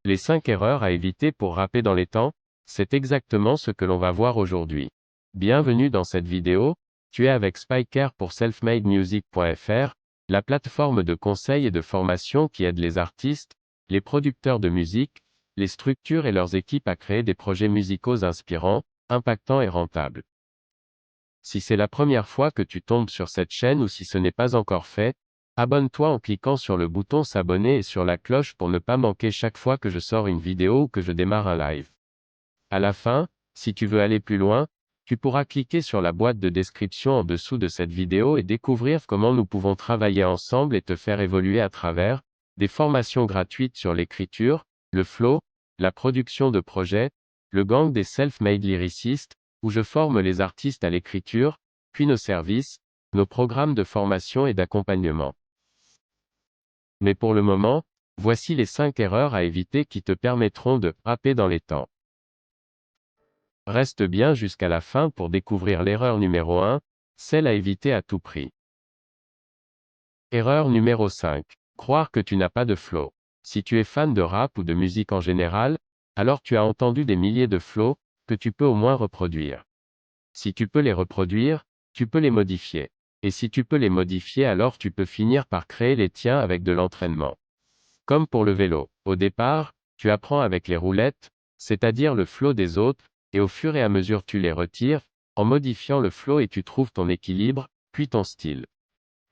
Les 5 erreurs à éviter pour rapper dans les temps, c'est exactement ce que l'on va voir aujourd'hui. Bienvenue dans cette vidéo, tu es avec Spiker pour selfmademusic.fr, la plateforme de conseil et de formation qui aide les artistes, les producteurs de musique, les structures et leurs équipes à créer des projets musicaux inspirants, impactants et rentables. Si c'est la première fois que tu tombes sur cette chaîne ou si ce n'est pas encore fait, abonne-toi en cliquant sur le bouton s'abonner et sur la cloche pour ne pas manquer chaque fois que je sors une vidéo ou que je démarre un live. À la fin, si tu veux aller plus loin, tu pourras cliquer sur la boîte de description en dessous de cette vidéo et découvrir comment nous pouvons travailler ensemble et te faire évoluer à travers des formations gratuites sur l'écriture, le flow, la production de projets, le gang des self-made lyricistes, où je forme les artistes à l'écriture, puis nos services, nos programmes de formation et d'accompagnement. Mais pour le moment, voici les 5 erreurs à éviter qui te permettront de rapper dans les temps. Reste bien jusqu'à la fin pour découvrir l'erreur numéro 1, celle à éviter à tout prix. Erreur numéro 5. Croire que tu n'as pas de flow. Si tu es fan de rap ou de musique en général, alors tu as entendu des milliers de flows, que tu peux au moins reproduire. Si tu peux les reproduire, tu peux les modifier. Et si tu peux les modifier, alors tu peux finir par créer les tiens avec de l'entraînement. Comme pour le vélo. Au départ, tu apprends avec les roulettes, c'est-à-dire le flow des autres, et au fur et à mesure tu les retires, en modifiant le flow et tu trouves ton équilibre, puis ton style.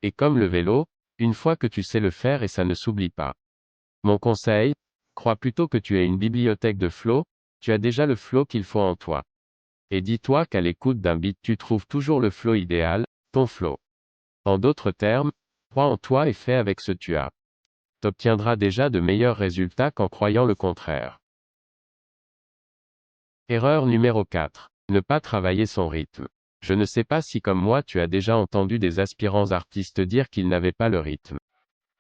Et comme le vélo, une fois que tu sais le faire et ça ne s'oublie pas. Mon conseil, crois plutôt que tu es une bibliothèque de flow, tu as déjà le flow qu'il faut en toi. Et dis-toi qu'à l'écoute d'un beat tu trouves toujours le flow idéal, ton flow. En d'autres termes, crois en toi et fais avec ce que tu as. T'obtiendras déjà de meilleurs résultats qu'en croyant le contraire. Erreur numéro 4. Ne pas travailler son rythme. Je ne sais pas si comme moi tu as déjà entendu des aspirants artistes dire qu'ils n'avaient pas le rythme.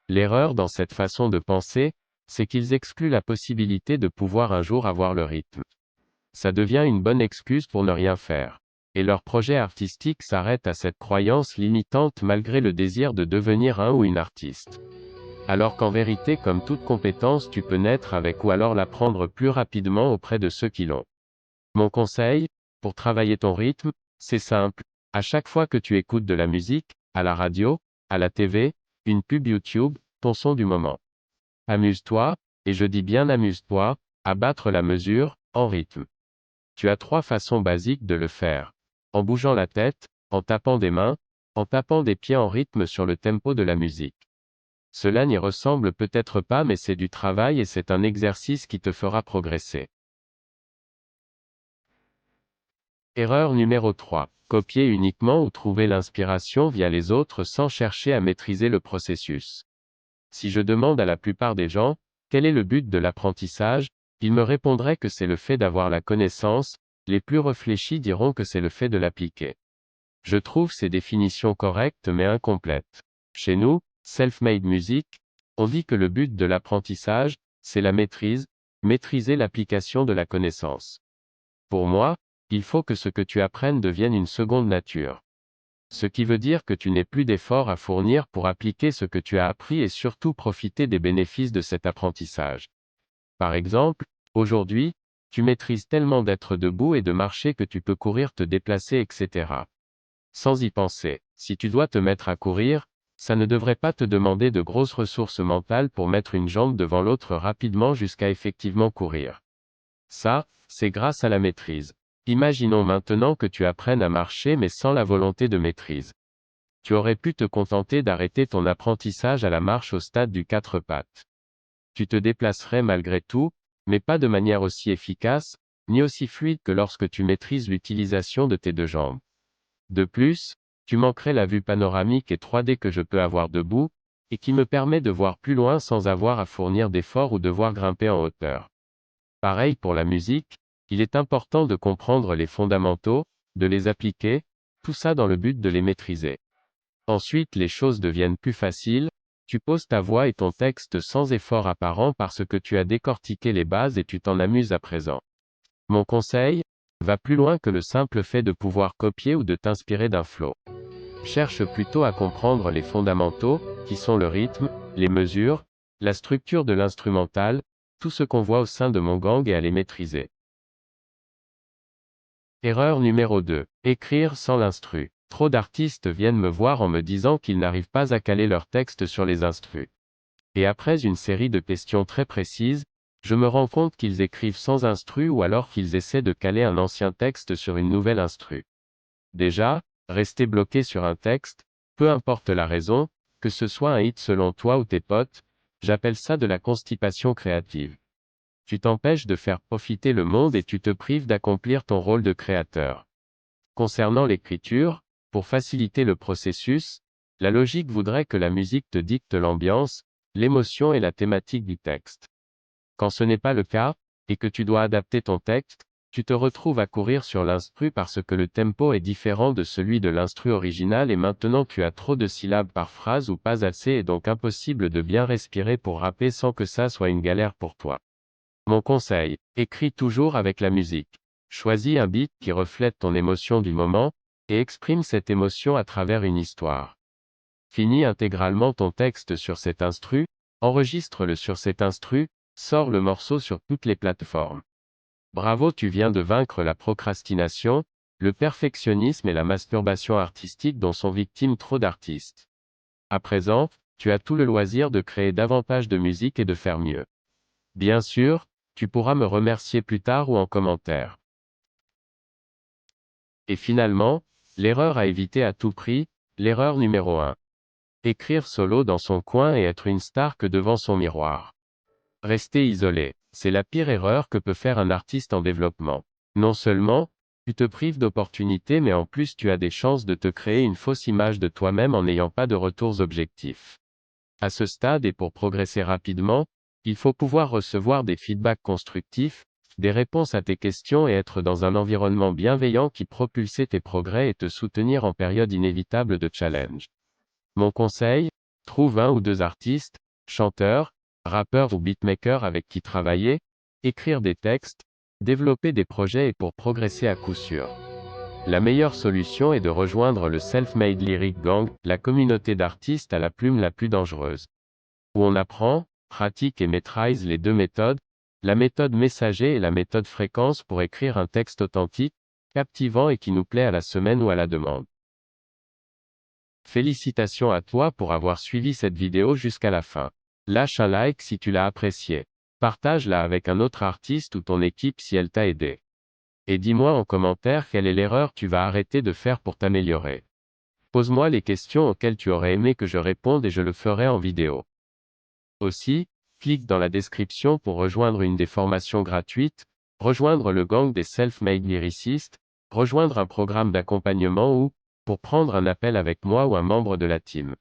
L'erreur dans cette façon de penser, c'est qu'ils excluent la possibilité de pouvoir un jour avoir le rythme. Ça devient une bonne excuse pour ne rien faire. Et leur projet artistique s'arrête à cette croyance limitante malgré le désir de devenir un ou une artiste. Alors qu'en vérité, comme toute compétence, tu peux naître avec ou alors l'apprendre plus rapidement auprès de ceux qui l'ont. Mon conseil, pour travailler ton rythme, c'est simple. À chaque fois que tu écoutes de la musique, à la radio, à la TV, une pub YouTube, ton son du moment. Amuse-toi, et je dis bien amuse-toi, à battre la mesure, en rythme. Tu as 3 façons basiques de le faire. En bougeant la tête, en tapant des mains, en tapant des pieds en rythme sur le tempo de la musique. Cela n'y ressemble peut-être pas mais c'est du travail et c'est un exercice qui te fera progresser. Erreur numéro 3. Copier uniquement ou trouver l'inspiration via les autres sans chercher à maîtriser le processus. Si je demande à la plupart des gens, quel est le but de l'apprentissage, ils me répondraient que c'est le fait d'avoir la connaissance, les plus réfléchis diront que c'est le fait de l'appliquer. Je trouve ces définitions correctes mais incomplètes. Chez nous, Self-Made Music, on dit que le but de l'apprentissage, c'est la maîtrise, maîtriser l'application de la connaissance. Pour moi, il faut que ce que tu apprennes devienne une seconde nature. Ce qui veut dire que tu n'aies plus d'efforts à fournir pour appliquer ce que tu as appris et surtout profiter des bénéfices de cet apprentissage. Par exemple, aujourd'hui, tu maîtrises tellement d'être debout et de marcher que tu peux courir, te déplacer, etc. Sans y penser, si tu dois te mettre à courir, ça ne devrait pas te demander de grosses ressources mentales pour mettre une jambe devant l'autre rapidement jusqu'à effectivement courir. Ça, c'est grâce à la maîtrise. Imaginons maintenant que tu apprennes à marcher mais sans la volonté de maîtrise. Tu aurais pu te contenter d'arrêter ton apprentissage à la marche au stade du 4 pattes. Tu te déplacerais malgré tout, mais pas de manière aussi efficace, ni aussi fluide que lorsque tu maîtrises l'utilisation de tes 2 jambes. De plus, tu manquerais la vue panoramique et 3D que je peux avoir debout, et qui me permet de voir plus loin sans avoir à fournir d'efforts ou devoir grimper en hauteur. Pareil pour la musique, il est important de comprendre les fondamentaux, de les appliquer, tout ça dans le but de les maîtriser. Ensuite les choses deviennent plus faciles, tu poses ta voix et ton texte sans effort apparent parce que tu as décortiqué les bases et tu t'en amuses à présent. Mon conseil, va plus loin que le simple fait de pouvoir copier ou de t'inspirer d'un flow. Cherche plutôt à comprendre les fondamentaux, qui sont le rythme, les mesures, la structure de l'instrumental, tout ce qu'on voit au sein de mon gang et à les maîtriser. Erreur numéro 2. Écrire sans l'instru. Trop d'artistes viennent me voir en me disant qu'ils n'arrivent pas à caler leur texte sur les instrus. Et après une série de questions très précises, je me rends compte qu'ils écrivent sans instru ou alors qu'ils essaient de caler un ancien texte sur une nouvelle instru. Déjà, rester bloqué sur un texte, peu importe la raison, que ce soit un hit selon toi ou tes potes, j'appelle ça de la constipation créative. Tu t'empêches de faire profiter le monde et tu te prives d'accomplir ton rôle de créateur. Concernant l'écriture, pour faciliter le processus, la logique voudrait que la musique te dicte l'ambiance, l'émotion et la thématique du texte. Quand ce n'est pas le cas, et que tu dois adapter ton texte, tu te retrouves à courir sur l'instru parce que le tempo est différent de celui de l'instru original et maintenant tu as trop de syllabes par phrase ou pas assez et donc impossible de bien respirer pour rapper sans que ça soit une galère pour toi. Mon conseil, écris toujours avec la musique. Choisis un beat qui reflète ton émotion du moment, et exprime cette émotion à travers une histoire. Finis intégralement ton texte sur cet instru, enregistre-le sur cet instru, sors le morceau sur toutes les plateformes. Bravo, tu viens de vaincre la procrastination, le perfectionnisme et la masturbation artistique dont sont victimes trop d'artistes. À présent, tu as tout le loisir de créer davantage de musique et de faire mieux. Bien sûr, tu pourras me remercier plus tard ou en commentaire. Et finalement, l'erreur à éviter à tout prix, l'erreur numéro 1. Écrire solo dans son coin et être une star que devant son miroir. Rester isolé, c'est la pire erreur que peut faire un artiste en développement. Non seulement, tu te prives d'opportunités mais en plus tu as des chances de te créer une fausse image de toi-même en n'ayant pas de retours objectifs. À ce stade et pour progresser rapidement, il faut pouvoir recevoir des feedbacks constructifs, des réponses à tes questions et être dans un environnement bienveillant qui propulse tes progrès et te soutenir en période inévitable de challenge. Mon conseil, trouve un ou deux artistes, chanteurs, rappeurs ou beatmakers avec qui travailler, écrire des textes, développer des projets et pour progresser à coup sûr. La meilleure solution est de rejoindre le Self-Made Lyric Gang, la communauté d'artistes à la plume la plus dangereuse. Où on apprend, pratique et maîtrise les deux méthodes, la méthode messager et la méthode fréquence pour écrire un texte authentique, captivant et qui nous plaît à la semaine ou à la demande. Félicitations à toi pour avoir suivi cette vidéo jusqu'à la fin. Lâche un like si tu l'as appréciée. Partage-la avec un autre artiste ou ton équipe si elle t'a aidé. Et dis-moi en commentaire quelle est l'erreur que tu vas arrêter de faire pour t'améliorer. Pose-moi les questions auxquelles tu aurais aimé que je réponde et je le ferai en vidéo. Aussi, clique dans la description pour rejoindre une des formations gratuites, rejoindre le gang des self-made lyricistes, rejoindre un programme d'accompagnement ou, pour prendre un appel avec moi ou un membre de la team.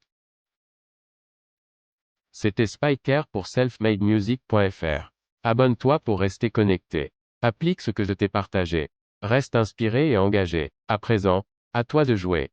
C'était Spiker pour selfmademusic.fr. Abonne-toi pour rester connecté. Applique ce que je t'ai partagé. Reste inspiré et engagé. À présent, à toi de jouer.